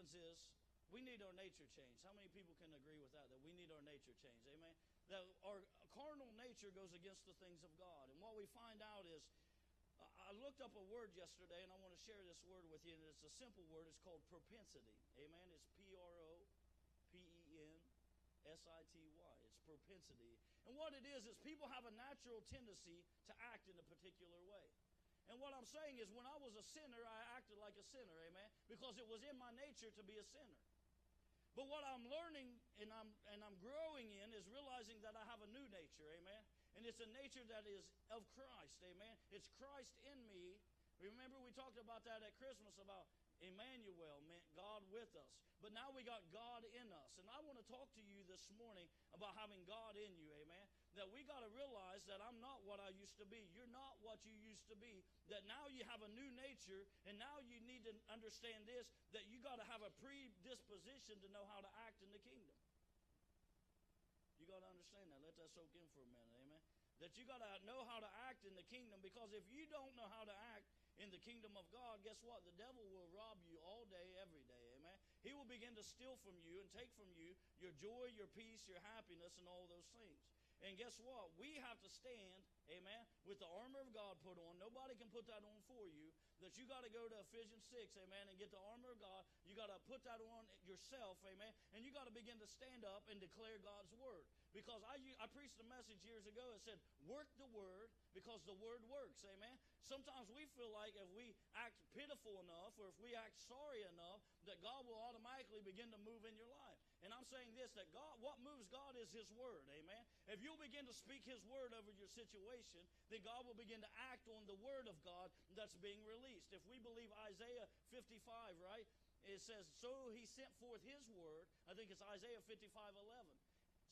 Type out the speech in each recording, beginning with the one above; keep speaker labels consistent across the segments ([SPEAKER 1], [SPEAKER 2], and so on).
[SPEAKER 1] happens is we need our nature changed. How many people can agree with that we need our nature changed? Amen? That our carnal nature goes against the things of God. And what we find out is, I looked up a word yesterday, and I want to share this word with you, and it's a simple word. It's called propensity. Amen? It's P-R-O-P-E-N-S-I-T-Y. It's propensity. And what it is people have a natural tendency to act in a particular way. And what I'm saying is, when I was a sinner, I acted like a sinner, amen? Because it was in my nature to be a sinner. But what I'm learning and I'm growing in is realizing that I have a new nature, amen? And it's a nature that is of Christ, amen? It's Christ in me. Remember we talked about that at Christmas about Emmanuel, meant God with us. But now we got God in us. And I want to talk to you this morning about having God in you, amen? That we got to realize that I'm not what I used to be. You're not what you used to be. That now you have a new nature, and now you need to understand this, that you got to have a predisposition to know how to act in the kingdom. You got to understand that. Let that soak in for a minute, amen? That you got to know how to act in the kingdom, because if you don't know how to act in the kingdom of God, guess what? The devil will rob you all day, every day, amen? He will begin to steal from you and take from you your joy, your peace, your happiness, and all those things. And guess what? We have to stand, amen, with the armor of God put on. Nobody can put that on for you. That you got to go to Ephesians 6, amen, and get the armor of God. You got to put that on yourself, amen, and you got to begin to stand up and declare God's word. Because I preached a message years ago that said, work the word because the word works, amen. Sometimes we feel like if we act pitiful enough or if we act sorry enough, that God will automatically begin to move in your life. And I'm saying this, that God, what moves God is His word, amen. If you'll begin to speak His word over your situation, then God will begin to act on the word of God that's being released. If we believe Isaiah 55, right, it says, so He sent forth His word. I think it's Isaiah 55:11.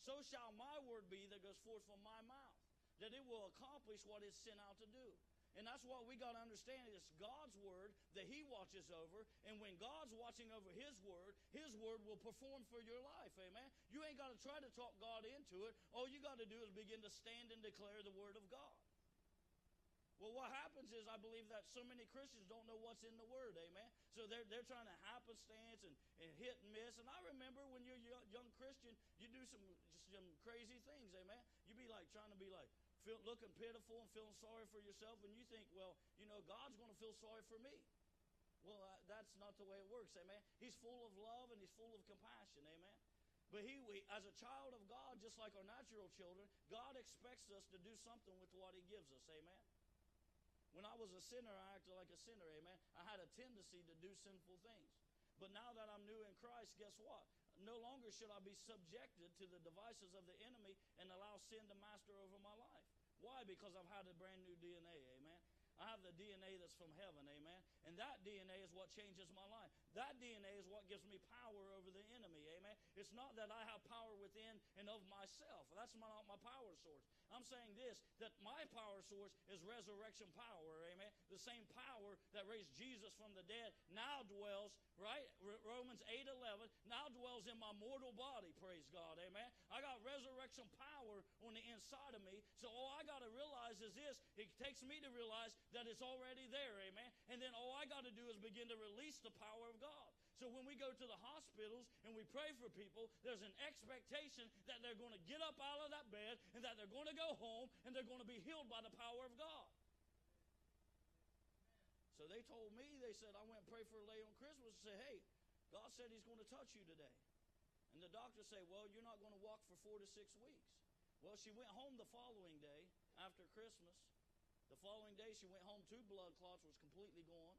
[SPEAKER 1] So shall my word be that goes forth from my mouth, that it will accomplish what it's sent out to do. And that's what we got to understand. It's God's word that He watches over. And when God's watching over His word will perform for your life. Amen. You ain't got to try to talk God into it. All you got to do is begin to stand and declare the word of God. Well, what happens is I believe that so many Christians don't know what's in the word. Amen. So they're trying to happenstance and hit and miss. And I remember when you're a young Christian, you do some crazy things. Amen. You be like trying to be like, looking pitiful and feeling sorry for yourself, and you think, well, God's going to feel sorry for me. Well, that's not the way it works, amen. He's full of love and He's full of compassion, amen. But as a child of God, just like our natural children, God expects us to do something with what He gives us, amen. When I was a sinner, I acted like a sinner, amen. I had a tendency to do sinful things. But now that I'm new in Christ, guess what? No longer should I be subjected to the devices of the enemy and allow sin to master over my life. Why? Because I've had a brand new DNA, amen. I have the DNA that's from heaven, amen. And that DNA is what changes my life. That DNA is what gives me power over the enemy, amen. It's not that I have power within and of myself. That's not my power source. I'm saying this, that my power source is resurrection power, amen. The same power that raised Jesus from the dead now dwells, right? Romans 8:11, now dwells in my mortal body, praise God, amen. I got resurrection power on the inside of me. So all I got to realize is this, it takes me to realize that it's already there, amen. And then all I got to do is begin to release the power of God. So when we go to the hospitals and we pray for people, there's an expectation that they're going to get up out of that bed and that they're going to go home and they're going to be healed by the power of God. So they told me, they said, I went and prayed for a lady on Christmas and said, hey, God said He's going to touch you today. And the doctor said, well, you're not going to walk for 4 to 6 weeks. Well, she went home the following day after Christmas. The following day, she went home, 2 blood clots was completely gone.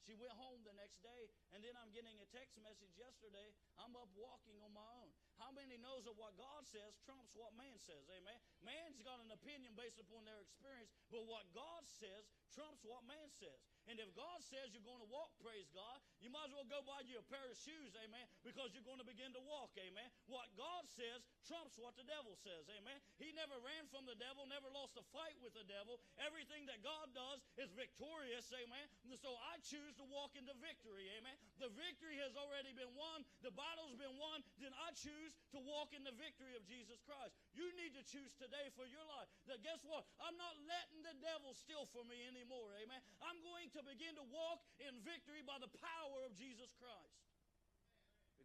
[SPEAKER 1] She went home the next day, and then I'm getting a text message yesterday, I'm up walking on my own. How many knows that what God says trumps what man says, amen? Man's got an opinion based upon their experience, but what God says trumps what man says. And if God says you're going to walk, praise God, you might as well go buy you a pair of shoes, amen, because you're going to begin to walk, amen. What God says trumps what the devil says, amen. He never ran from the devil, never lost a fight with the devil. Everything that God does is victorious, amen. So I choose to walk into victory, amen. The victory has already been won. The battle's been won. Then I choose to walk in the victory of Jesus Christ. You need to choose today for your life. That guess what? I'm not letting the devil steal from me anymore, amen. I'm going to begin to walk in victory by the power of Jesus Christ.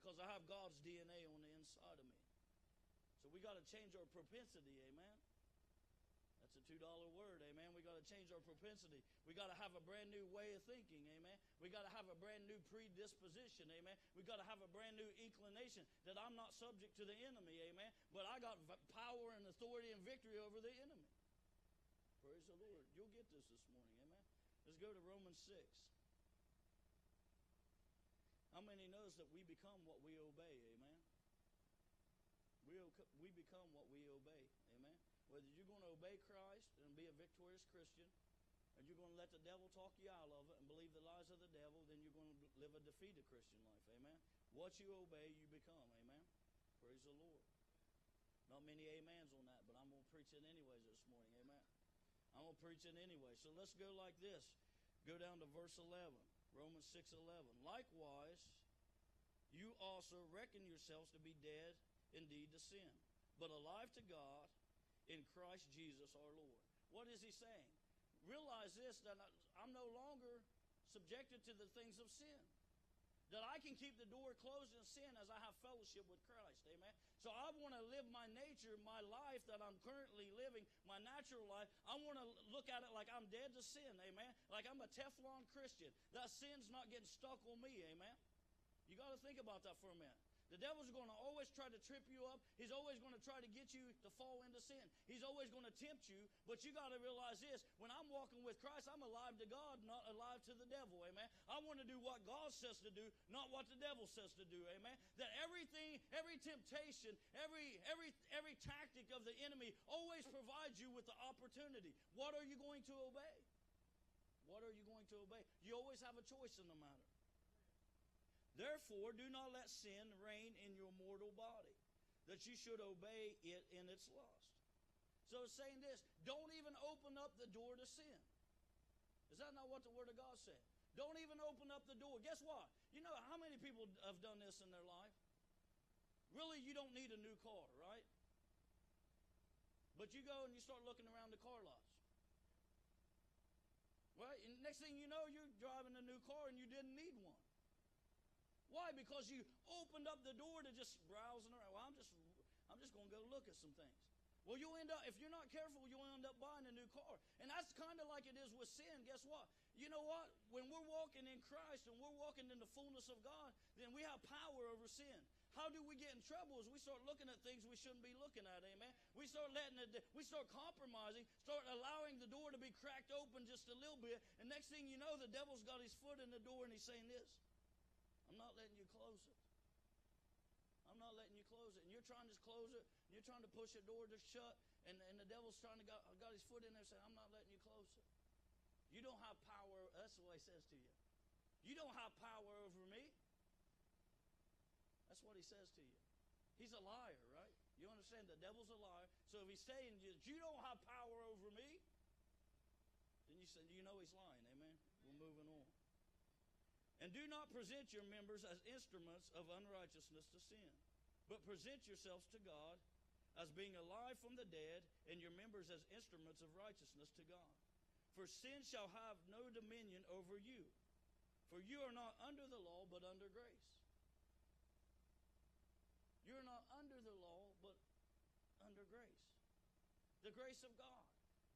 [SPEAKER 1] because I have God's DNA on the inside of me. So we got to change our propensity, amen? That's a $2 word, amen? We got to change our propensity. We got to have a brand new way of thinking, amen? We got to have a brand new predisposition, amen? We got to have a brand new inclination that I'm not subject to the enemy, amen? But I got power and authority and victory over the enemy. Praise the Lord. You'll get this morning, amen? Let's go to Romans 6. How many knows that we become what we obey, amen? We become what we obey, amen? Whether you're going to obey Christ and be a victorious Christian, or you're going to let the devil talk you out of it and believe the lies of the devil, then you're going to live a defeated Christian life, amen? What you obey, you become, amen? Praise the Lord. Not many amens on that, but I'm going to preach it anyways this morning, amen? I'm going to preach it anyway. So let's go like this. Go down to verse 11. Romans 6:11. Likewise, you also reckon yourselves to be dead indeed to sin, but alive to God in Christ Jesus our Lord. What is he saying? Realize this, that I'm no longer subjected to the things of sin. That I can keep the door closed in sin as I have fellowship with Christ. Amen. So I want to live my nature, my life that I'm currently living, my natural life. I want to look at it like I'm dead to sin. Amen. Like I'm a Teflon Christian. That sin's not getting stuck on me. Amen. You got to think about that for a minute. The devil's going to always try to trip you up. He's always going to try to get you to fall into sin. He's always going to tempt you. But you got to realize this. When I'm walking with Christ, I'm alive to God, not alive to the devil. Amen. I want to do what God says to do, not what the devil says to do. Amen. That everything, every temptation, every tactic of the enemy always provides you with the opportunity. What are you going to obey? What are you going to obey? You always have a choice in the matter. Therefore, do not let sin reign in your mortal body, that you should obey it in its lust. So it's saying this, don't even open up the door to sin. Is that not what the Word of God said? Don't even open up the door. Guess what? You know how many people have done this in their life? Really, you don't need a new car, right? But you go and you start looking around the car lots. Right? And next thing you know, you're driving a new car and you didn't need one. Why? Because you opened up the door to just browsing around. Well, I'm just going to go look at some things. Well, you'll end up, if you're not careful, you'll end up buying a new car. And that's kind of like it is with sin. Guess what? You know what? When we're walking in Christ and we're walking in the fullness of God, then we have power over sin. How do we get in trouble? Is we start looking at things we shouldn't be looking at, amen? We start we start compromising, start allowing the door to be cracked open just a little bit, and next thing you know, the devil's got his foot in the door and he's saying this. I'm not letting you close it. I'm not letting you close it. And you're trying to close it, and you're trying to push the door to shut, and the devil's trying to got his foot in there saying, I'm not letting you close it. You don't have power. That's what he says to you. You don't have power over me. That's what he says to you. He's a liar, right? You understand? The devil's a liar. So if he's saying you don't have power over me, then you say, you know he's lying. Amen? We're moving on. And do not present your members as instruments of unrighteousness to sin, but present yourselves to God as being alive from the dead, and your members as instruments of righteousness to God. For sin shall have no dominion over you, for you are not under the law, but under grace. You're not under the law, but under grace. The grace of God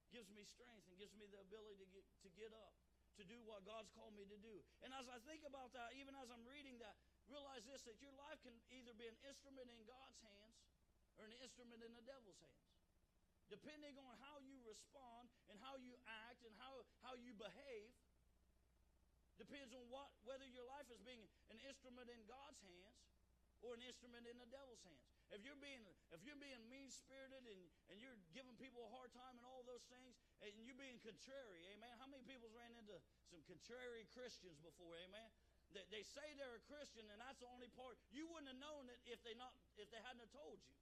[SPEAKER 1] gives me strength and gives me the ability to get up, to do what God's called me to do. And as I think about that, even as I'm reading that, realize this, that your life can either be an instrument in God's hands or an instrument in the devil's hands. Depending on how you respond and how you act and how you behave, depends on whether your life is being an instrument in God's hands or an instrument in the devil's hands. If you're being mean-spirited and you're giving people a hard time and all those things, and you're being contrary, amen? How many people's ran into some contrary Christians before, amen? They say they're a Christian, and that's the only part. You wouldn't have known it if they hadn't have told you.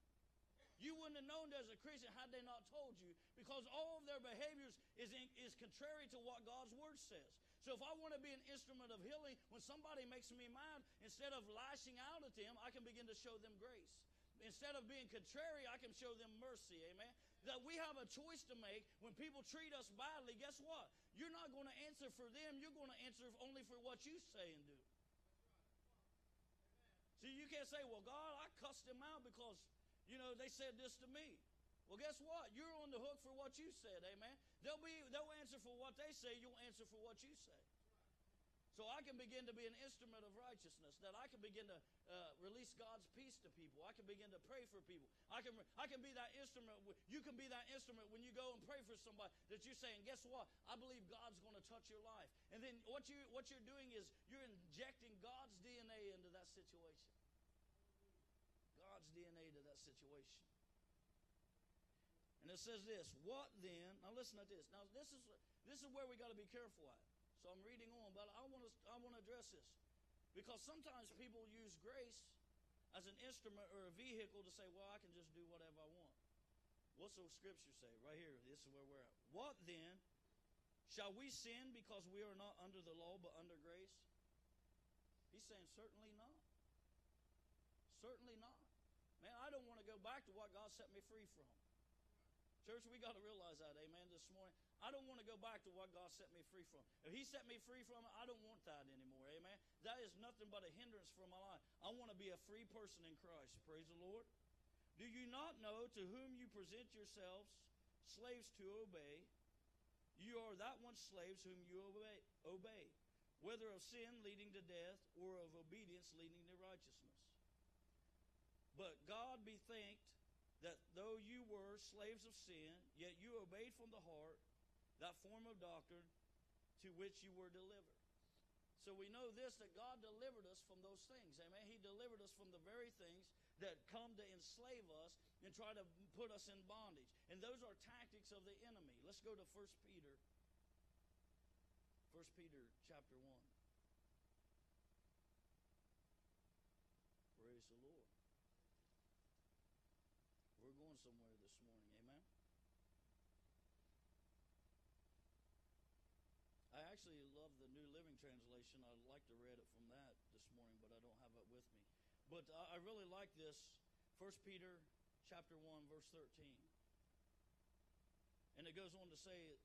[SPEAKER 1] You wouldn't have known there's a Christian had they not told you, because all of their behaviors is contrary to what God's Word says. So if I want to be an instrument of healing, when somebody makes me mad, instead of lashing out at them, I can begin to show them grace. Instead of being contrary, I can show them mercy, amen? That we have a choice to make. When people treat us badly, guess what? You're not going to answer for them. You're going to answer only for what you say and do. See, you can't say, well, God, I cussed them out because, they said this to me. Well, guess what? You're on the hook for what you said, amen? They'll answer for what they say. You'll answer for what you say. So I can begin to be an instrument of righteousness, that I can begin to release God's peace to people. I can begin to pray for people. I can be that instrument. You can be that instrument when you go and pray for somebody, that you're saying, guess what? I believe God's going to touch your life. And then what you're doing is you're injecting God's DNA into that situation. God's DNA to that situation. And it says this, what then? Now listen to this. Now this is where we got to be careful at. So I'm reading on, but I want to address this. Because sometimes people use grace as an instrument or a vehicle to say, well, I can just do whatever I want. What's the scripture say? Right here, this is where we're at. What then? Shall we sin because we are not under the law but under grace? He's saying, certainly not. Certainly not. Man, I don't want to go back to what God set me free from. Church, we got to realize that, amen, this morning. I don't want to go back to what God set me free from. If He set me free from it, I don't want that anymore, amen. That is nothing but a hindrance for my life. I want to be a free person in Christ. Praise the Lord. Do you not know to whom you present yourselves slaves to obey? You are that one slaves whom you obey, whether of sin leading to death or of obedience leading to righteousness. But God be thanked that though you were slaves of sin, yet you obeyed from the heart that form of doctrine to which you were delivered. So we know this, that God delivered us from those things. Amen. He delivered us from the very things that come to enslave us and try to put us in bondage. And those are tactics of the enemy. Let's go to 1 Peter. 1 Peter chapter 1. Praise the Lord. We're going somewhere this morning, amen? I actually love the New Living Translation. I'd like to read it from that this morning, but I don't have it with me. But I really like this, 1 Peter chapter 1, verse 13. And it goes on to say this.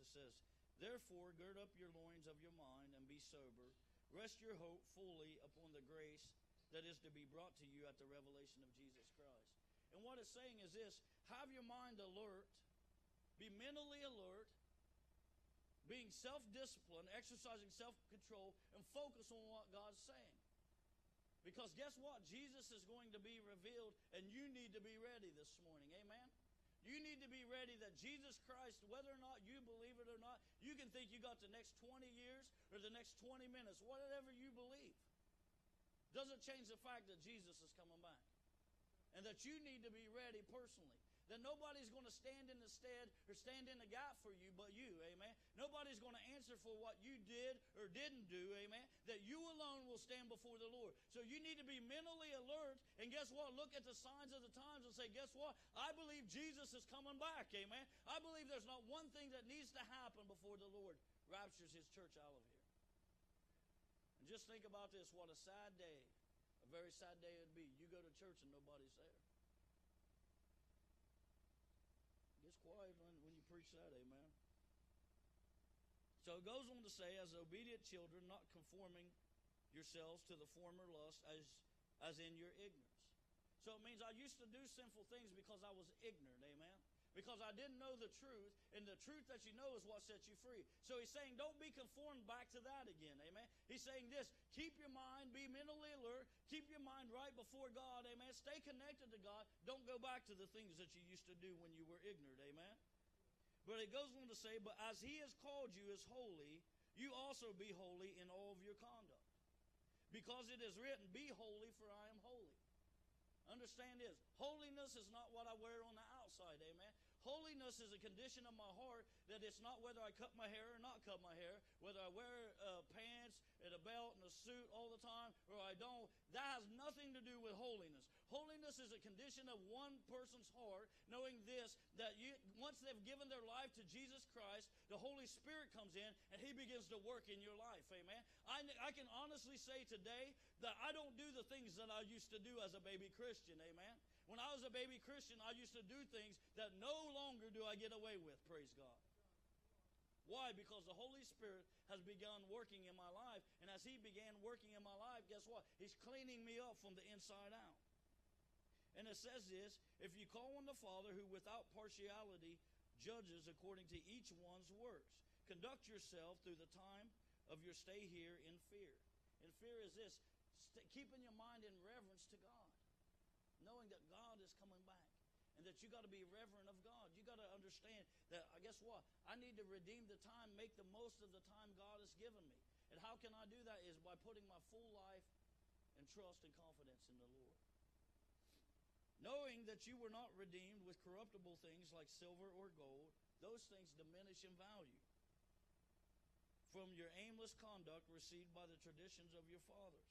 [SPEAKER 1] It says, therefore, gird up your loins of your mind and be sober. Rest your hope fully upon the grace that is to be brought to you at the revelation of Jesus Christ. And what it's saying is this, have your mind alert, be mentally alert, being self-disciplined, exercising self-control, and focus on what God's saying. Because guess what? Jesus is going to be revealed, and you need to be ready this morning. Amen? You need to be ready that Jesus Christ, whether or not you believe it or not, you can think you got the next 20 years or the next 20 minutes, whatever you believe. Doesn't change the fact that Jesus is coming back. And that you need to be ready personally. That nobody's going to stand in the stead or stand in the gap for you but you, amen. Nobody's going to answer for what you did or didn't do, amen. That you alone will stand before the Lord. So you need to be mentally alert, and guess what? Look at the signs of the times and say, guess what? I believe Jesus is coming back, amen. I believe there's not one thing that needs to happen before the Lord raptures His church out of here. And just think about this, what a sad day. Very sad day it'd be. You go to church and nobody's there. It gets quiet when you preach that, amen. So it goes on to say, as obedient children, not conforming yourselves to the former lust as in your ignorance. So it means I used to do sinful things because I was ignorant, amen. Because I didn't know the truth, and the truth that you know is what sets you free. So he's saying, don't be conformed back to that again, amen. He's saying this, keep your mind, be mentally alert, keep your mind right before God, amen. Stay connected to God. Don't go back to the things that you used to do when you were ignorant, amen. But it goes on to say, but as He has called you as holy, you also be holy in all of your conduct. Because it is written, be holy, for I am holy. Understand this, holiness is not what I wear on the outside, amen. Holiness is a condition of my heart, that it's not whether I cut my hair or not cut my hair, whether I wear pants and a belt and a suit all the time or I don't. That has nothing to do with holiness. Holiness is a condition of one person's heart, knowing this, that once they've given their life to Jesus Christ, the Holy Spirit comes in and He begins to work in your life, amen. I can honestly say today that I don't do the things that I used to do as a baby Christian, amen. When I was a baby Christian, I used to do things that no longer do I get away with, praise God. Why? Because the Holy Spirit has begun working in my life. And as He began working in my life, guess what? He's cleaning me up from the inside out. And it says this, if you call on the Father who without partiality judges according to each one's works, conduct yourself through the time of your stay here in fear. And fear is this, keeping your mind in reverence to God, knowing that God is coming back and that you got to be reverent of God. You got to understand that, guess what? I need to redeem the time, make the most of the time God has given me. And how can I do that? Is by putting my full life and trust and confidence in the Lord. Knowing that you were not redeemed with corruptible things like silver or gold, those things diminish in value from your aimless conduct received by the traditions of your fathers,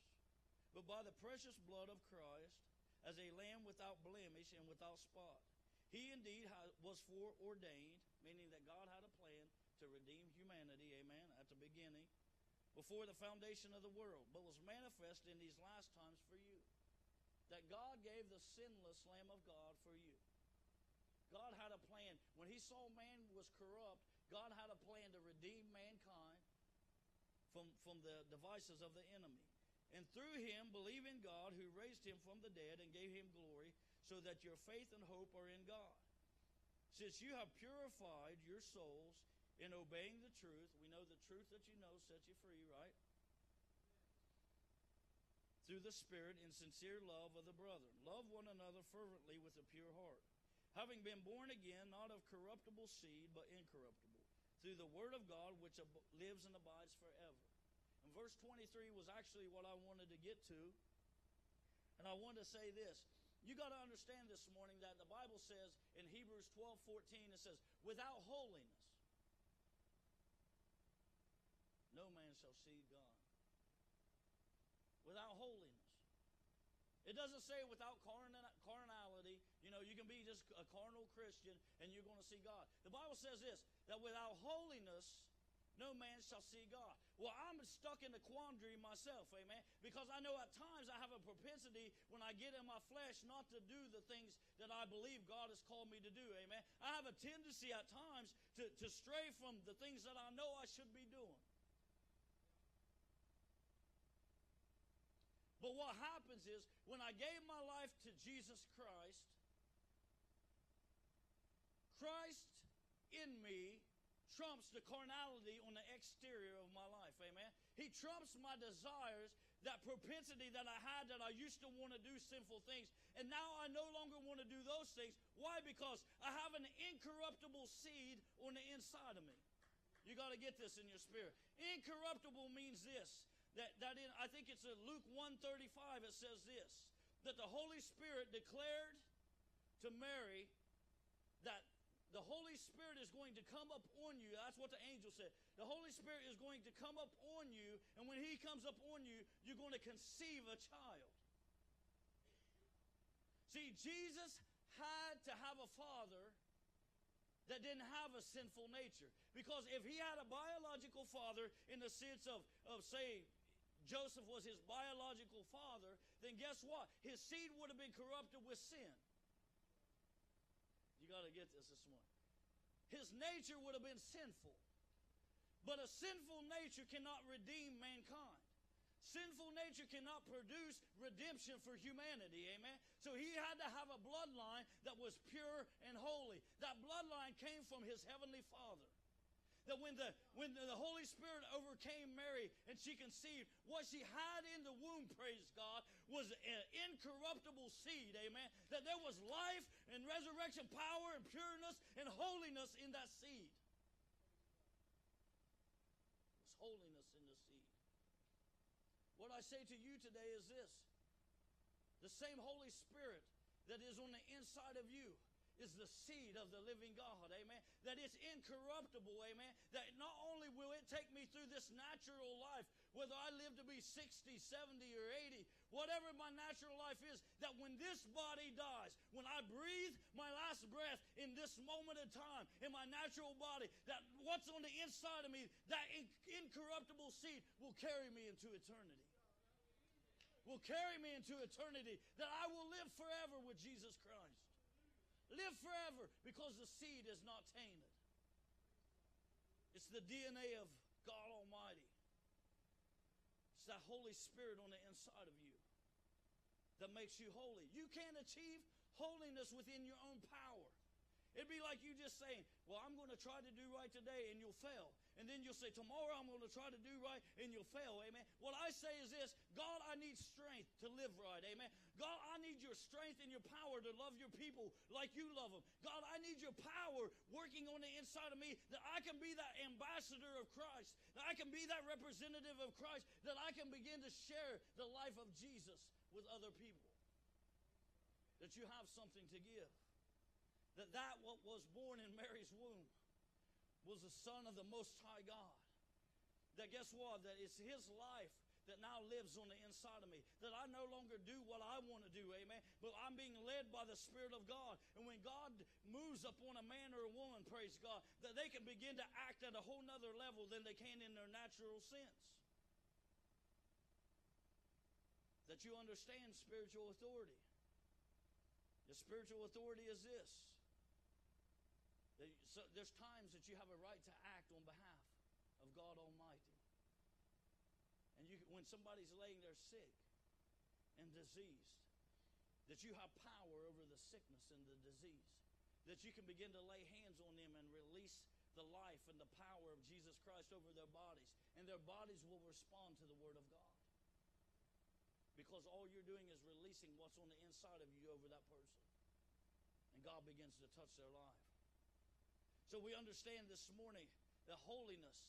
[SPEAKER 1] but by the precious blood of Christ, as a lamb without blemish and without spot. He indeed was foreordained, meaning that God had a plan to redeem humanity, amen, at the beginning, before the foundation of the world, but was manifest in these last times for you. That God gave the sinless Lamb of God for you. God had a plan. When He saw man was corrupt, God had a plan to redeem mankind from the devices of the enemy. And through Him, believe in God who raised Him from the dead and gave Him glory, so that your faith and hope are in God. Since you have purified your souls in obeying the truth, we know the truth that you know sets you free, right? Through the Spirit in sincere love of the brethren. Love one another fervently with a pure heart, having been born again, not of corruptible seed, but incorruptible, through the word of God which lives and abides forever. And verse 23 was actually what I wanted to get to. And I wanted to say this. You got to understand this morning that the Bible says in Hebrews 12:14, it says, without holiness, no man shall see God. Without holiness. It doesn't say without carnality. You know, you can be just a carnal Christian and you're going to see God. The Bible says this, that without holiness, no man shall see God. Well, I'm stuck in the quandary myself, amen, because I know at times I have a propensity when I get in my flesh not to do the things that I believe God has called me to do, amen. I have a tendency at times to stray from the things that I know I should be doing. But what happens is, when I gave my life to Jesus Christ, Christ in me trumps the carnality on the exterior of my life, amen? He trumps my desires, that propensity that I had that I used to want to do sinful things, and now I no longer want to do those things. Why? Because I have an incorruptible seed on the inside of me. You got to get this in your spirit. Incorruptible means this. I think it's in Luke 1:35, it says this, that the Holy Spirit declared to Mary that the Holy Spirit is going to come up on you. That's what the angel said. The Holy Spirit is going to come up on you, and when He comes up on you, you're going to conceive a child. See, Jesus had to have a father that didn't have a sinful nature. Because if He had a biological father in the sense of say, Joseph was his biological father, then guess what? His seed would have been corrupted with sin. You got to get this morning. His nature would have been sinful. But a sinful nature cannot redeem mankind. Sinful nature cannot produce redemption for humanity, amen? So He had to have a bloodline that was pure and holy. That bloodline came from His heavenly Father. That when the Holy Spirit overcame Mary and she conceived, what she had in the womb, praise God, was an incorruptible seed, amen? That there was life and resurrection power and pureness and holiness in that seed. There's holiness in the seed. What I say to you today is this. The same Holy Spirit that is on the inside of you is the seed of the living God, amen? That it's incorruptible, amen? That not only will it take me through this natural life, whether I live to be 60, 70, or 80, whatever my natural life is, that when this body dies, when I breathe my last breath in this moment in time, in my natural body, that what's on the inside of me, that incorruptible seed will carry me into eternity. Will carry me into eternity, that I will live forever with Jesus Christ. Live forever because the seed is not tainted. It's the DNA of God Almighty. It's that Holy Spirit on the inside of you that makes you holy. You can't achieve holiness within your own power. It'd be like you just saying, well, I'm going to try to do right today, and you'll fail. And then you'll say, tomorrow I'm going to try to do right, and you'll fail. Amen. What I say is this: God, I need strength to live right. Amen. God, I need your strength and your power to love your people like you love them. God, I need your power working on the inside of me, that I can be that ambassador of Christ, that I can be that representative of Christ, that I can begin to share the life of Jesus with other people. That you have something to give. That what was born in Mary's womb was the Son of the Most High God. That guess what? That it's His life that now lives on the inside of me. That I no longer do what I want to do, amen, but I'm being led by the Spirit of God. And when God moves upon a man or a woman, praise God, that they can begin to act at a whole nother level than they can in their natural sense. That you understand spiritual authority. The spiritual authority is this. So there's times that you have a right to act on behalf of God Almighty. And when somebody's laying there sick and diseased, that you have power over the sickness and the disease. That you can begin to lay hands on them and release the life and the power of Jesus Christ over their bodies. And their bodies will respond to the Word of God. Because all you're doing is releasing what's on the inside of you over that person. And God begins to touch their life. So we understand this morning that holiness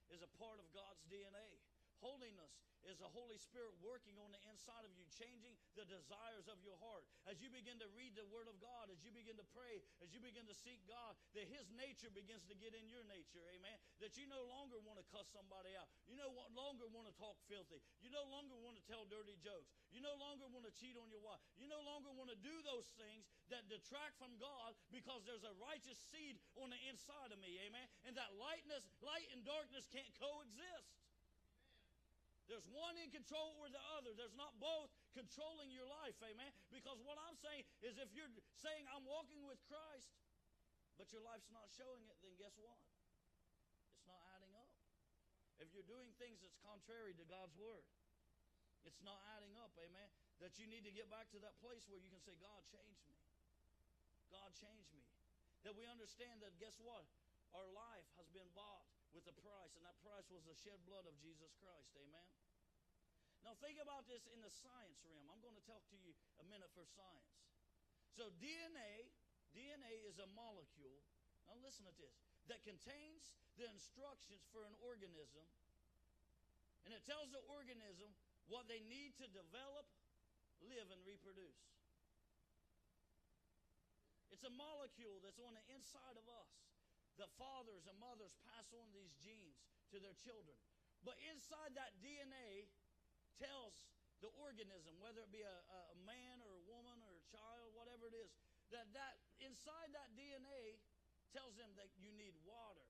[SPEAKER 1] is a part of God's DNA. Holiness is the Holy Spirit working on the inside of you, changing the desires of your heart. As you begin to read the Word of God, as you begin to pray, as you begin to seek God, that His nature begins to get in your nature, amen? That you no longer want to cuss somebody out. You no longer want to talk filthy. You no longer want to tell dirty jokes. You no longer want to cheat on your wife. You no longer want to do those things that detract from God, because there's a righteous seed on the inside of me, amen? And that light and darkness can't coexist. There's one in control or the other. There's not both controlling your life, amen? Because what I'm saying is, if you're saying I'm walking with Christ, but your life's not showing it, then guess what? It's not adding up. If you're doing things that's contrary to God's Word, it's not adding up, amen? That you need to get back to that place where you can say, God, change me. God, change me. That we understand that, guess what? Our life has been bought with a price, and that price was the shed blood of Jesus Christ, amen? Now think about this in the science realm. I'm going to talk to you a minute for science. So DNA is a molecule, now listen to this, that contains the instructions for an organism, and it tells the organism what they need to develop, live, and reproduce. It's a molecule that's on the inside of us. The fathers and mothers pass on these genes to their children. But inside that DNA tells the organism, whether it be a man or a woman or a child, whatever it is, that inside that DNA tells them that you need water,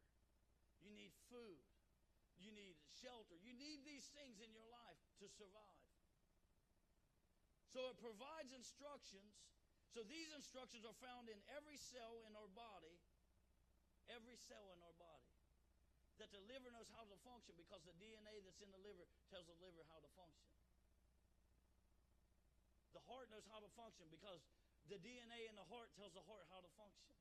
[SPEAKER 1] you need food, you need shelter. You need these things in your life to survive. So it provides instructions. So these instructions are found in every cell in our body. Every cell in our body. That the liver knows how to function, because the DNA that's in the liver tells the liver how to function. The heart knows how to function because the DNA in the heart tells the heart how to function.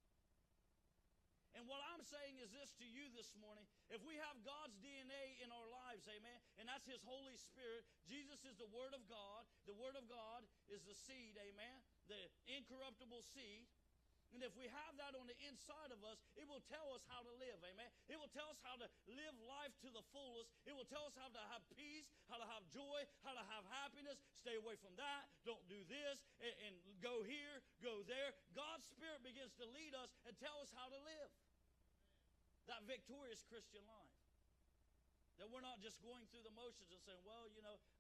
[SPEAKER 1] And what I'm saying is this to you this morning: if we have God's DNA in our lives, amen, and that's His Holy Spirit, Jesus is the Word of God. The Word of God is the seed, amen, the incorruptible seed. And if we have that on the inside of us, it will tell us how to live, amen? It will tell us how to live life to the fullest. It will tell us how to have peace, how to have joy, how to have happiness. Stay away from that. Don't do this. And go here, go there. God's Spirit begins to lead us and tell us how to live that victorious Christian life. That we're not just going through the motions and saying, well,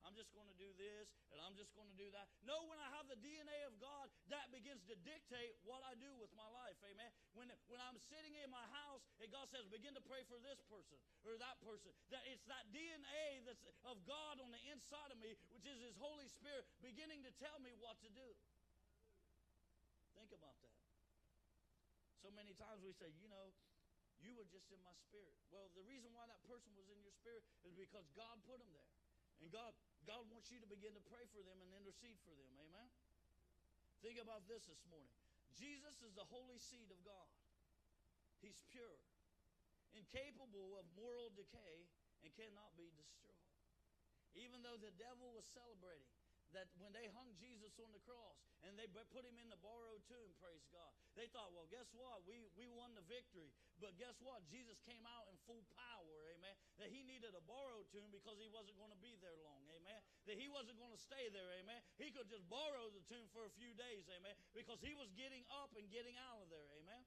[SPEAKER 1] I'm just going to do this and I'm just going to do that. No, when I have the DNA of God, that begins to dictate what I do with my life, amen? When I'm sitting in my house and God says, begin to pray for this person or that person, that it's that DNA that's of God on the inside of me, which is His Holy Spirit beginning to tell me what to do. Think about that. So many times we say, You were just in my spirit. Well, the reason why that person was in your spirit is because God put them there. And God wants you to begin to pray for them and intercede for them. Amen? Think about this morning. Jesus is the holy seed of God. He's pure, incapable of moral decay, and cannot be destroyed. Even though the devil was celebrating that when they hung Jesus on the cross and they put him in the borrowed tomb, praise God, they thought, well, guess what? We won the victory. But guess what? Jesus came out in full power, amen, that he needed a borrowed tomb because he wasn't going to be there long, amen, that he wasn't going to stay there, amen. He could just borrow the tomb for a few days, amen, because he was getting up and getting out of there, amen,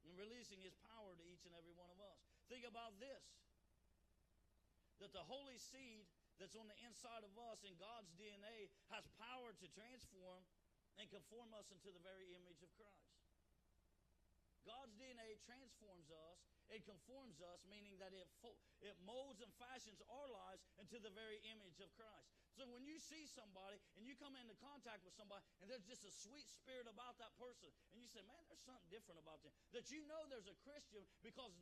[SPEAKER 1] and releasing his power to each and every one of us. Think about this, that the holy seed that's on the inside of us in God's DNA has power to transform and conform us into the very image of Christ. God's DNA transforms us and conforms us, meaning that it molds and fashions our lives into the very image of Christ. So when you see somebody and you come into contact with somebody and there's just a sweet spirit about that person and you say, man, there's something different about them, that you know there's a Christian because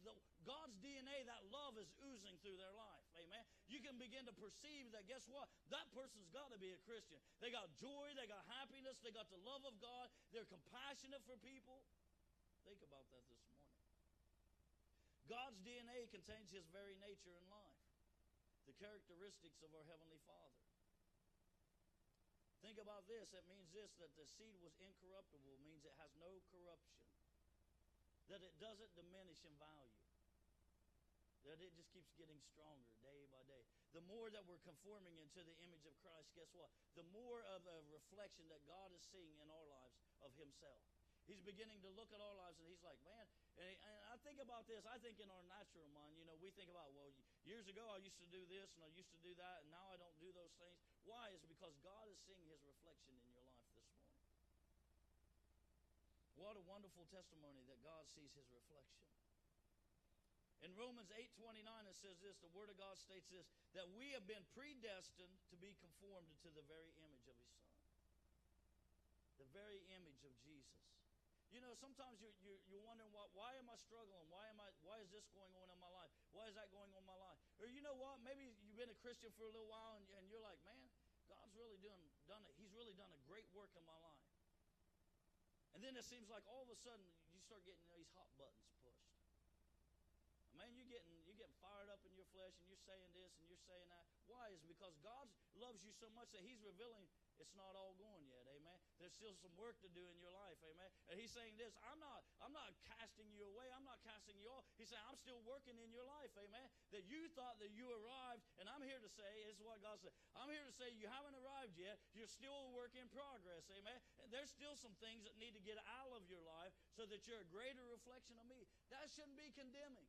[SPEAKER 1] God's DNA, that love is oozing through their life. Amen. You can begin to perceive that, guess what? That person's got to be a Christian. They got joy, they got happiness, they got the love of God, they're compassionate for people. Think about that this morning. God's DNA contains his very nature and life, the characteristics of our Heavenly Father. Think about this. It means this, that the seed was incorruptible, means it has no corruption, that it doesn't diminish in value, that it just keeps getting stronger day by day. The more that we're conforming into the image of Christ, guess what? The more of a reflection that God is seeing in our lives of himself. He's beginning to look at our lives and he's like, man, and I think about this. I think in our natural mind, we think about, well, years ago I used to do this and I used to do that and now I don't do those things. Why? It's because God is seeing his reflection in your life this morning. What a wonderful testimony that God sees his reflection. In Romans 8:29 it says this, the Word of God states this, that we have been predestined to be conformed to the very image of his Son. The very image of Jesus. Sometimes you're wondering, why am I struggling? Why is this going on in my life? Why is that going on in my life? Or you know what? Maybe you've been a Christian for a little while and you're like, man, God's really done it. He's really done a great work in my life. And then it seems like all of a sudden you start getting these hot buttons pushed. Man, you're getting fired up in your flesh and you're saying this and you're saying that. Why? It's because God loves you so much that he's revealing it's not all gone yet, amen. There's still some work to do in your life, amen. And he's saying this, I'm not casting you away, I'm not casting you off. He's saying, I'm still working in your life, amen. That you thought that you arrived, and I'm here to say, this is what God said, I'm here to say you haven't arrived yet, you're still a work in progress, amen. And there's still some things that need to get out of your life so that you're a greater reflection of me. That shouldn't be condemning.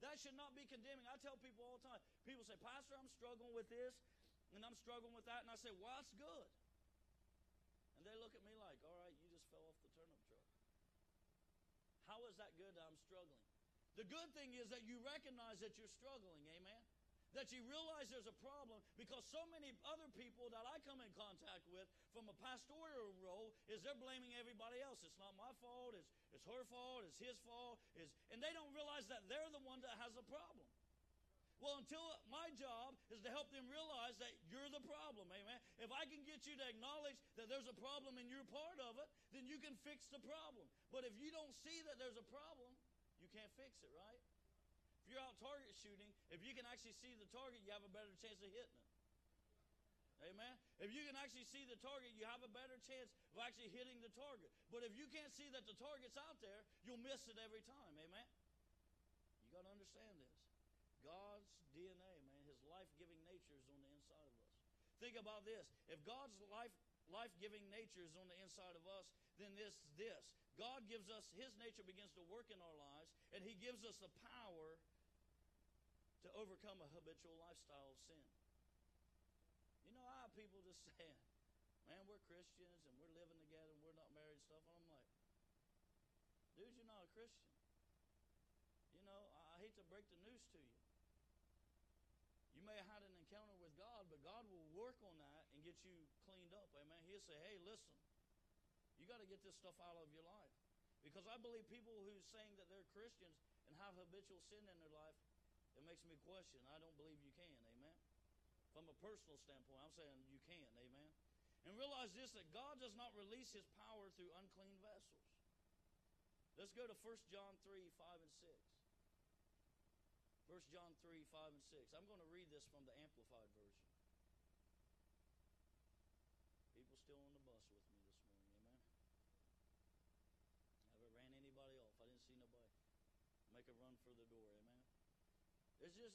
[SPEAKER 1] That should not be condemning. I tell people all the time, people say, Pastor, I'm struggling with this, and I'm struggling with that, and I say, well, that's good. And they look at me like, all right, you just fell off the turnip truck. How is that good that I'm struggling? The good thing is that you recognize that you're struggling, amen? That you realize there's a problem, because so many other people that I come in contact with from a pastoral role is they're blaming everybody else. It's not my fault, it's her fault, it's his fault, and they don't realize that they're the one that has a problem. Well, until my job is to help them realize that you're the problem, amen? If I can get you to acknowledge that there's a problem and you're part of it, then you can fix the problem. But if you don't see that there's a problem, you can't fix it, right? If you're out target shooting, if you can actually see the target, you have a better chance of hitting it. Amen? If you can actually see the target, you have a better chance of actually hitting the target. But if you can't see that the target's out there, you'll miss it every time, amen? You got to understand this. God's DNA, man, his life-giving nature is on the inside of us. Think about this. If God's life-giving nature is on the inside of us, then this. God gives us, his nature begins to work in our lives, and he gives us the power to overcome a habitual lifestyle of sin. I have people just saying, man, we're Christians, and we're living together, and we're not married and stuff. And I'm like, dude, you're not a Christian. I hate to break the news to you. You may have had an encounter with God, but God will work on that and get you cleaned up. Amen. He'll say, hey, listen, you got to get this stuff out of your life. Because I believe people who saying that they're Christians and have habitual sin in their life, it makes me question. I don't believe you can, amen? From a personal standpoint, I'm saying you can, amen? And realize this, that God does not release His power through unclean vessels. Let's go to 1 John 3, 5 and 6. 1 John 3, 5 and 6. I'm going to read this from the Amplified Version. People still on the bus with me this morning, amen? I haven't ran anybody off. I didn't see nobody make a run for the door, amen? It's just,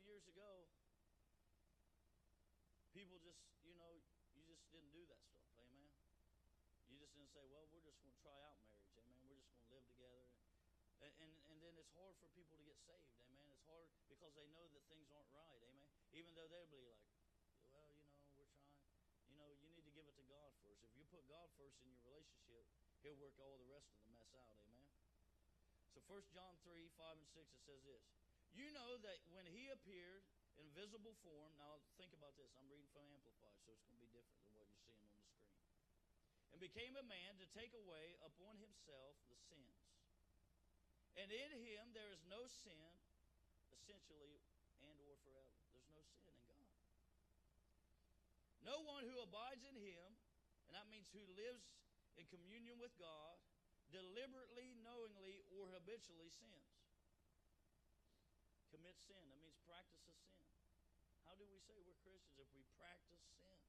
[SPEAKER 1] years ago, people just, you just didn't do that stuff, amen? You just didn't say, well, we're just going to try out marriage, amen? We're just going to live together. And then it's hard for people to get saved, amen? It's hard because they know that things aren't right, amen? Even though they'll be like, well, we're trying. You need to give it to God first. If you put God first in your relationship, He'll work all the rest of the mess out, amen? So 1 John 3, 5 and 6, it says this. You know that when He appeared in visible form, now think about this, I'm reading from Amplified, so it's going to be different than what you're seeing on the screen, and became a man to take away upon Himself the sins. And in Him there is no sin, essentially, and or forever. There's no sin in God. No one who abides in Him, and that means who lives in communion with God, deliberately, knowingly, or habitually sins. Commit sin. That means practice a sin. How do we say we're Christians if we practice sin?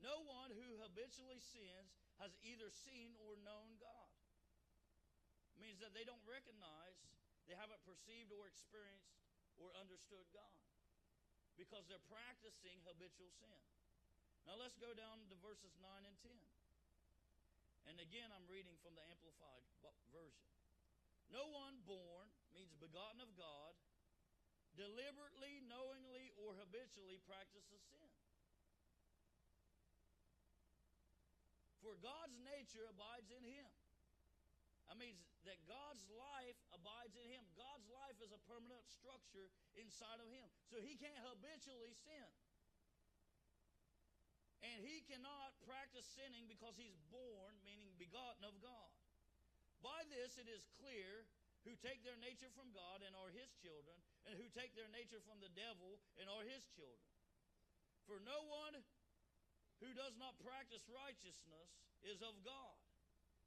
[SPEAKER 1] No one who habitually sins has either seen or known God. It means that they don't recognize, they haven't perceived or experienced or understood God because they're practicing habitual sin. Now let's go down to verses 9 and 10. And again, I'm reading from the Amplified Version. No one born, means begotten of God, deliberately, knowingly, or habitually practices sin. For God's nature abides in Him. That means that God's life abides in Him. God's life is a permanent structure inside of Him. So He can't habitually sin. And He cannot practice sinning because He's born, meaning begotten of God. By this it is clear who take their nature from God and are His children, and who take their nature from the devil and are his children. For no one who does not practice righteousness is of God.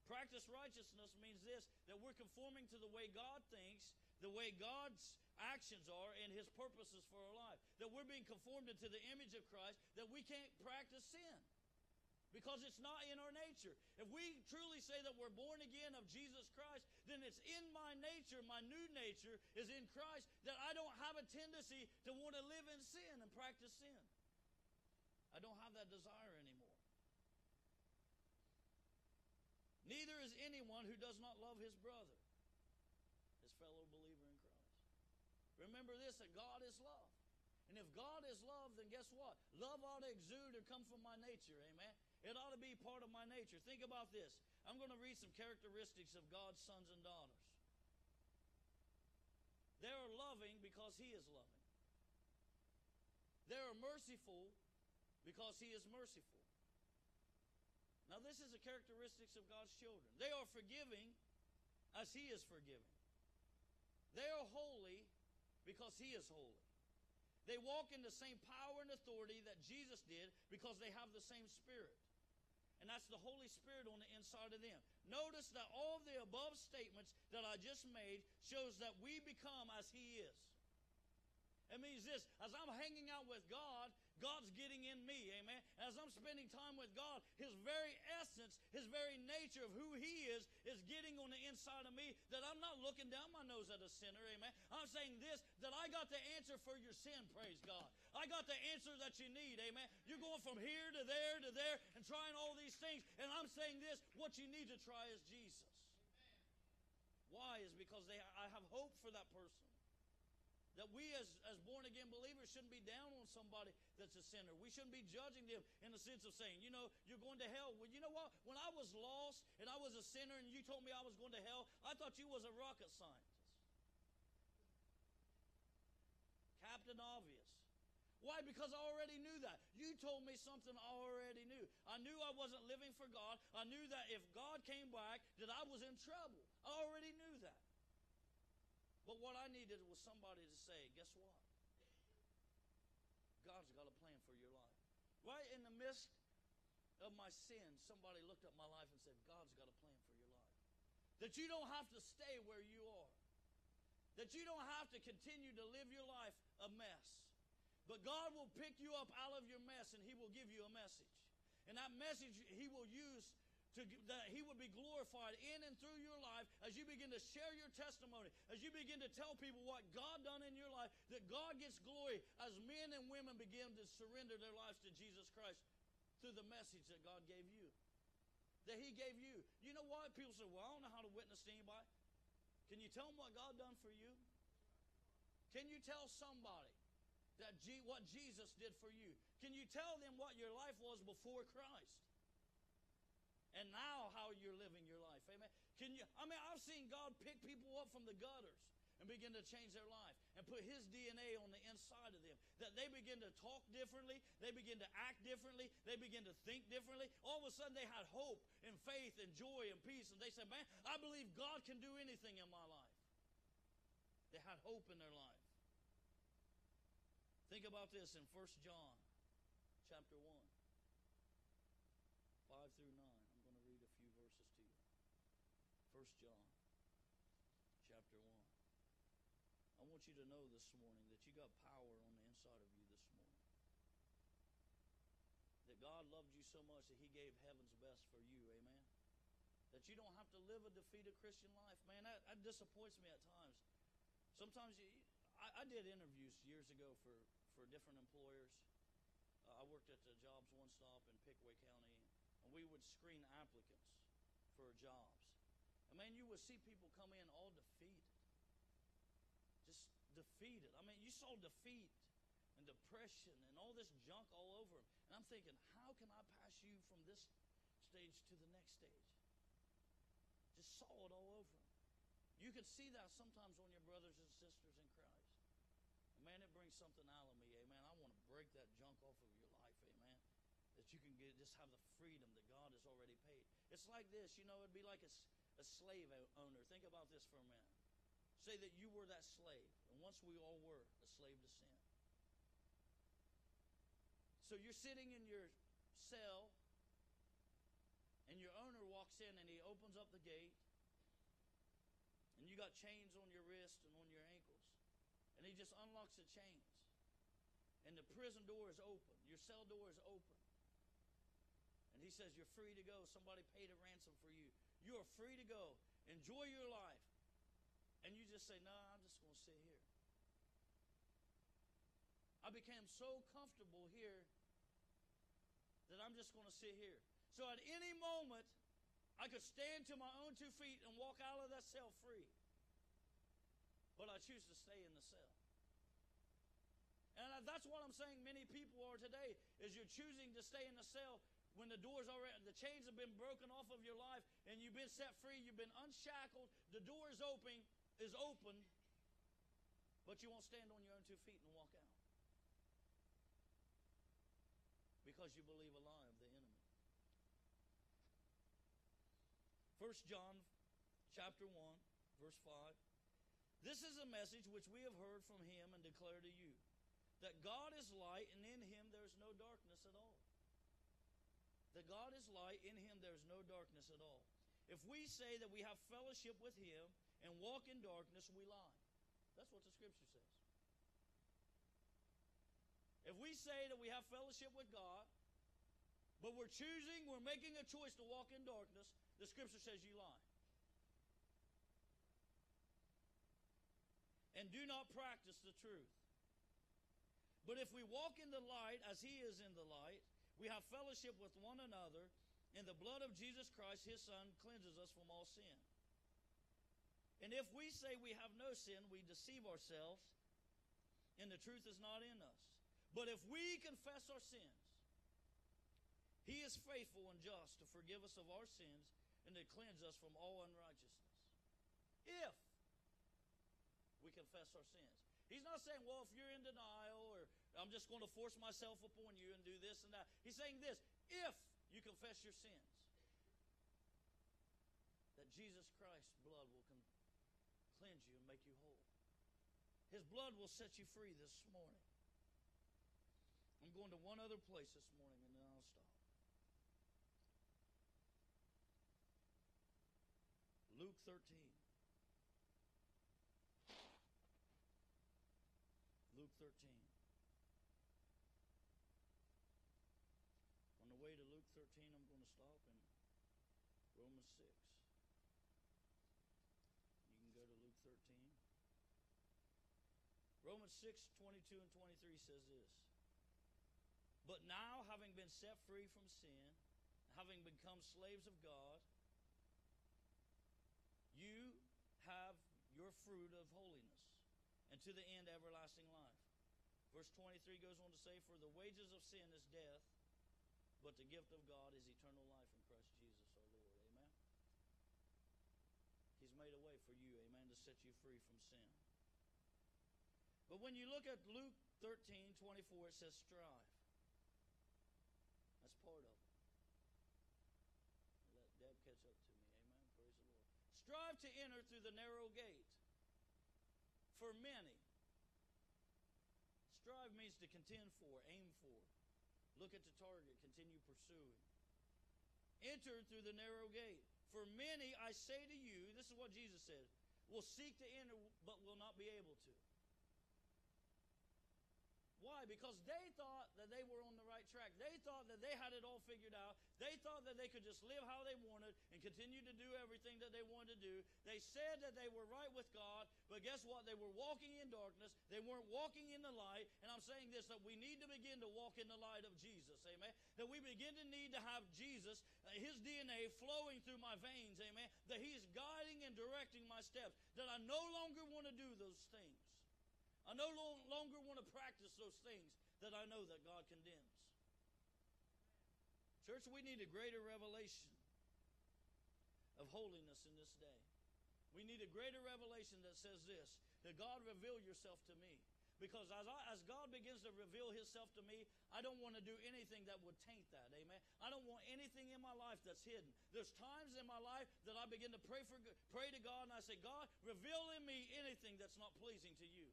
[SPEAKER 1] Practice righteousness means this, that we're conforming to the way God thinks, the way God's actions are, and His purposes for our life. That we're being conformed into the image of Christ, that we can't practice sin. Because it's not in our nature. If we truly say that we're born again of Jesus Christ, then it's in my nature, my new nature is in Christ, that I don't have a tendency to want to live in sin and practice sin. I don't have that desire anymore. Neither is anyone who does not love his brother, his fellow believer in Christ. Remember this, that God is love. And if God is love, then guess what? Love ought to exude or come from my nature, amen? It ought to be part of my nature. Think about this. I'm going to read some characteristics of God's sons and daughters. They are loving because He is loving. They are merciful because He is merciful. Now this is the characteristics of God's children. They are forgiving as He is forgiving. They are holy because He is holy. They walk in the same power and authority that Jesus did because they have the same Spirit. And that's the Holy Spirit on the inside of them. Notice that all of the above statements that I just made shows that we become as He is. It means this, as I'm hanging out with God, God's getting in me, amen? As I'm spending time with God, His very essence, His very nature of who He is getting on the inside of me, that I'm not looking down my nose at a sinner, amen? I'm saying this, that I got the answer for your sin, praise God. I got the answer that you need, amen? You're going from here to there and trying all these things, and I'm saying this, what you need to try is Jesus. Amen. Why? Is because I have hope for that person. That we as born-again believers shouldn't be down on somebody that's a sinner. We shouldn't be judging them in the sense of saying, you're going to hell. Well, you know what? When I was lost and I was a sinner and you told me I was going to hell, I thought you was a rocket scientist. Captain Obvious. Why? Because I already knew that. You told told me something I already knew. I knew I wasn't living for God. I knew that if God came back, that I was in trouble. I already knew that. But what I needed was somebody to say, guess what? God's got a plan for your life. Right in the midst of my sin, somebody looked at my life and said, God's got a plan for your life. That you don't have to stay where you are. That you don't have to continue to live your life a mess. But God will pick you up out of your mess and He will give you a message. And that message He will use that He would be glorified in and through your life as you begin to share your testimony, as you begin to tell people what God done in your life, that God gets glory as men and women begin to surrender their lives to Jesus Christ through the message that God gave you, that He gave you. You know what? People say, well, I don't know how to witness to anybody. Can you tell them what God done for you? Can you tell somebody that what Jesus did for you? Can you tell them what your life was before Christ? And now how you're living your life. Amen. I've seen God pick people up from the gutters and begin to change their life and put His DNA on the inside of them. That they begin to talk differently. They begin to act differently. They begin to think differently. All of a sudden they had hope and faith and joy and peace. And they said, man, I believe God can do anything in my life. They had hope in their life. Think about this in 1 John chapter 1, 5 through 9. 1 John chapter 1. I want you to know this morning that you got power on the inside of you this morning. That God loved you so much that He gave heaven's best for you. Amen. That you don't have to live a defeated Christian life. Man, that disappoints me at times. Sometimes I did interviews years ago for different employers. I worked at the Jobs One Stop in Pickaway County, and we would screen applicants for jobs. I mean, you would see people come in all defeated. Just defeated. I mean, you saw defeat and depression and all this junk all over them. And I'm thinking, how can I pass you from this stage to the next stage? Just saw it all over them. You can see that sometimes on your brothers and sisters in Christ. And man, it brings something out of me. Amen. I want to break that junk off of your life. Amen. That you can just have the freedom that God has already paid. It's like this. You know, it'd be like a slave owner. Think about this for a minute. Say that you were that slave, and once we all were a slave to sin. So you're sitting in your cell, and your owner walks in, and he opens up the gate, and you got chains on your wrist and on your ankles, and he just unlocks the chains, and the prison door is open, your cell door is open, and he says, you're free to go. Somebody paid a ransom for you. You are free to go. Enjoy your life. And you just say, no, I'm just going to sit here. I became so comfortable here that I'm just going to sit here. So at any moment, I could stand to my own 2 feet and walk out of that cell free. But I choose to stay in the cell. And that's what I'm saying many people are today, is you're choosing to stay in the cell when the chains have been broken off of your life and you've been set free, you've been unshackled, the door is open, but you won't stand on your own 2 feet and walk out. Because you believe a lie of the enemy. 1 John chapter 1, verse 5. This is a message which we have heard from Him and declare to you, that God is light and in Him there is no darkness at all. That God is light, in Him there is no darkness at all. If we say that we have fellowship with Him and walk in darkness, we lie. That's what the Scripture says. If we say that we have fellowship with God, but we're making a choice to walk in darkness, the Scripture says you lie. And do not practice the truth. But if we walk in the light as He is in the light, we have fellowship with one another, and the blood of Jesus Christ, His Son, cleanses us from all sin. And if we say we have no sin, we deceive ourselves, and the truth is not in us. But if we confess our sins, He is faithful and just to forgive us of our sins and to cleanse us from all unrighteousness. If we confess our sins. He's not saying, well, if you're in denial or I'm just going to force myself upon you and do this and that. He's saying this, if you confess your sins, that Jesus Christ's blood will cleanse you and make you whole. His blood will set you free this morning. I'm going to one other place this morning and then I'll stop. Luke 13. Luke 13. On the way to Luke 13, I'm going to stop in Romans 6. You can go to Luke 13. Romans 6, 22 and 23 says this. But now, having been set free from sin, having become slaves of God, you have your fruit of holiness, and to the end everlasting life. Verse 23 goes on to say, for the wages of sin is death, but the gift of God is eternal life in Christ Jesus our Lord. Amen? He's made a way for you, amen, to set you free from sin. But when you look at Luke 13, 24, it says strive. That's part of it. Let Deb catch up to me. Amen. Praise the Lord. Strive to enter through the narrow gate. For many. Strive means to contend for, aim for. Look at the target, continue pursuing. Enter through the narrow gate. For many, I say to you, this is what Jesus said, will seek to enter but will not be able to. Why? Because they thought that they were on the right track. They thought that they had it all figured out. They thought that they could just live how they wanted and continue to do everything that they wanted to do. They said that they were right with God, but guess what? They were walking in darkness. They weren't walking in the light. And I'm saying this, that we need to begin to walk in the light of Jesus. Amen? That we begin to need to have Jesus, His DNA flowing through my veins. Amen? That He's guiding and directing my steps. That I no longer want to do those things. I no longer want to practice those things that I know that God condemns. Church, we need a greater revelation of holiness in this day. We need a greater revelation that says this, that God, reveal yourself to me. Because as God begins to reveal Himself to me, I don't want to do anything that would taint that. Amen. I don't want anything in my life that's hidden. There's times in my life that I begin to pray to God and I say, God, reveal in me anything that's not pleasing to you.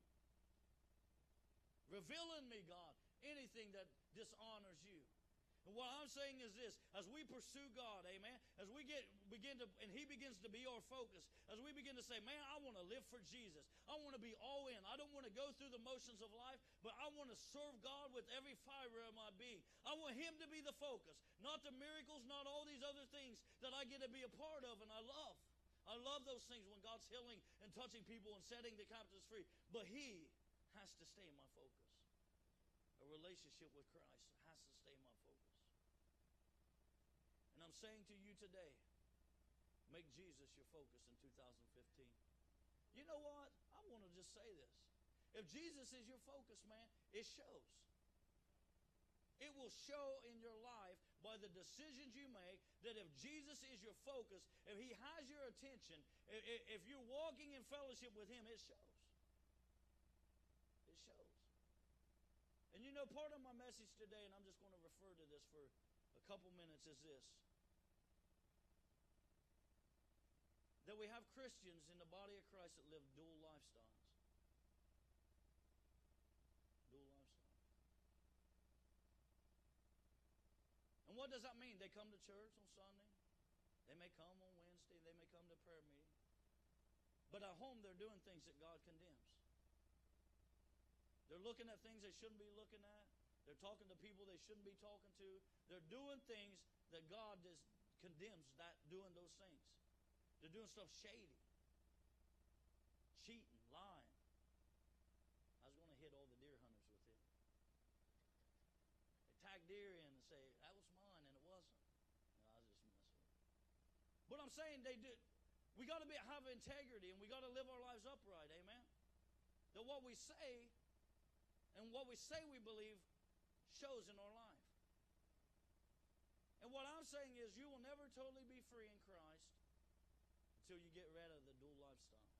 [SPEAKER 1] Reveal in me, God, anything that dishonors you. And what I'm saying is this, as we pursue God, amen, as we begin to, and He begins to be our focus, as we begin to say, man, I want to live for Jesus. I want to be all in. I don't want to go through the motions of life, but I want to serve God with every fiber of my being. I want Him to be the focus, not the miracles, not all these other things that I get to be a part of and I love. I love those things when God's healing and touching people and setting the captives free. But He has to stay my focus. A relationship with Christ has to stay my focus. And I'm saying to you today, make Jesus your focus in 2015. You know what? I want to just say this. If Jesus is your focus, man, it shows. It will show in your life by the decisions you make that if Jesus is your focus, if He has your attention, if you're walking in fellowship with Him, it shows. It shows. And you know, part of my message today, and I'm just going to refer to this for a couple minutes, is this. That we have Christians in the body of Christ that live dual lifestyles. Dual lifestyles. And what does that mean? They come to church on Sunday. They may come on Wednesday. They may come to prayer meeting. But at home, they're doing things that God condemns. They're looking at things they shouldn't be looking at. They're talking to people they shouldn't be talking to. They're doing things that God condemns, that doing those things. They're doing stuff shady. Cheating, lying. I was going to hit all the deer hunters with it. They tag deer in and say, that was mine, and it wasn't. No, I was just messing with it. But I'm saying they do. We got to have integrity, and we got to live our lives upright, amen? That what we say and what we say we believe shows in our life. And what I'm saying is you will never totally be free in Christ until you get rid of the dual lifestyle.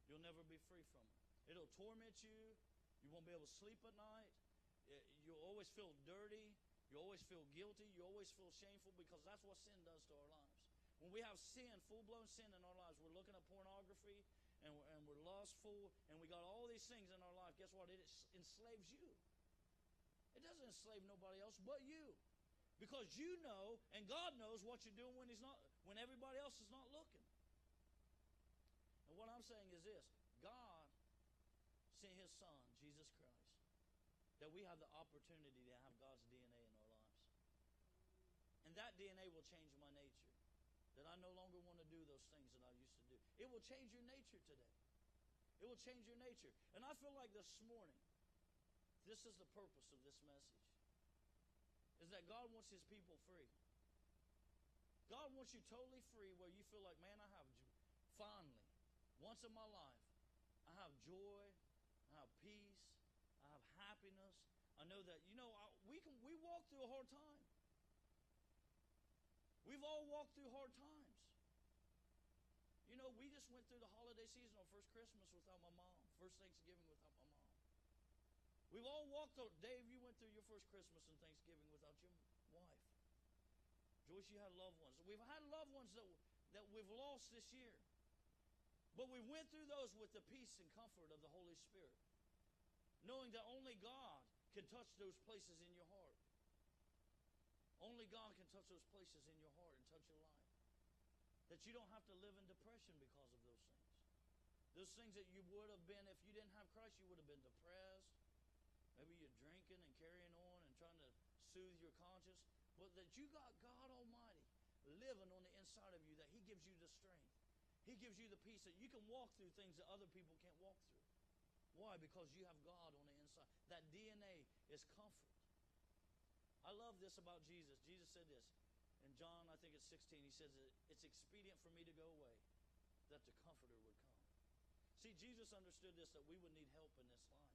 [SPEAKER 1] You'll never be free from it. It'll torment you. You won't be able to sleep at night. You'll always feel dirty. You always feel guilty. You always feel shameful, because that's what sin does to our lives. When we have sin, full-blown sin in our lives, we're looking at pornography, and we're lustful, and we got all these things in our life. Guess what? It enslaves you. It doesn't enslave nobody else but you. Because you know, and God knows what you're doing when everybody else is not looking. And what I'm saying is this: God sent His Son, Jesus Christ, that we have the opportunity to have God's DNA in our lives. And that DNA will change my nature. That I no longer want to do those things that I used to do. It will change your nature today. It will change your nature. And I feel like this morning, this is the purpose of this message, is that God wants His people free. God wants you totally free, where you feel like, man, I have finally, once in my life, I have joy, I have peace, I have happiness. I know that, we walk through a hard time. We've all walked through hard times. We just went through the holiday season on first Christmas without my mom, first Thanksgiving without my mom. We've all walked through, Dave, you went through your first Christmas and Thanksgiving without your wife. Joyce, you had loved ones. We've had loved ones that we've lost this year. But we went through those with the peace and comfort of the Holy Spirit, knowing that only God can touch those places in your heart. Only God can touch those places in your heart and touch your life. That you don't have to live in depression because of those things. Those things that you would have been, if you didn't have Christ, you would have been depressed. Maybe you're drinking and carrying on and trying to soothe your conscience. But that you got God Almighty living on the inside of you, that He gives you the strength. He gives you the peace that you can walk through things that other people can't walk through. Why? Because you have God on the inside. That DNA is comfort. I love this about Jesus. Jesus said this in John, I think it's 16. He says, it's expedient for me to go away, that the Comforter would come. See, Jesus understood this, that we would need help in this life.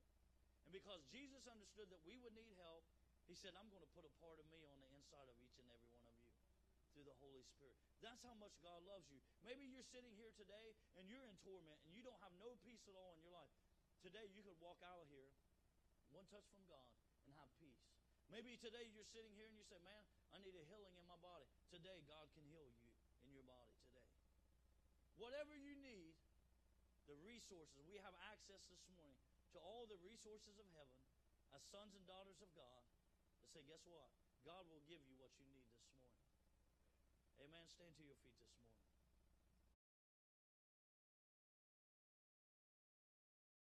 [SPEAKER 1] And because Jesus understood that we would need help, He said, I'm going to put a part of me on the inside of each and every one of you through the Holy Spirit. That's how much God loves you. Maybe you're sitting here today and you're in torment and you don't have no peace at all in your life. Today you could walk out of here, one touch from God, and have peace. Maybe today you're sitting here and you say, man, I need a healing in my body. Today God can heal you in your body today. Whatever you need, the resources, we have access this morning to all the resources of heaven as sons and daughters of God, to say, guess what? God will give you what you need this morning. Amen. Stand to your feet this morning.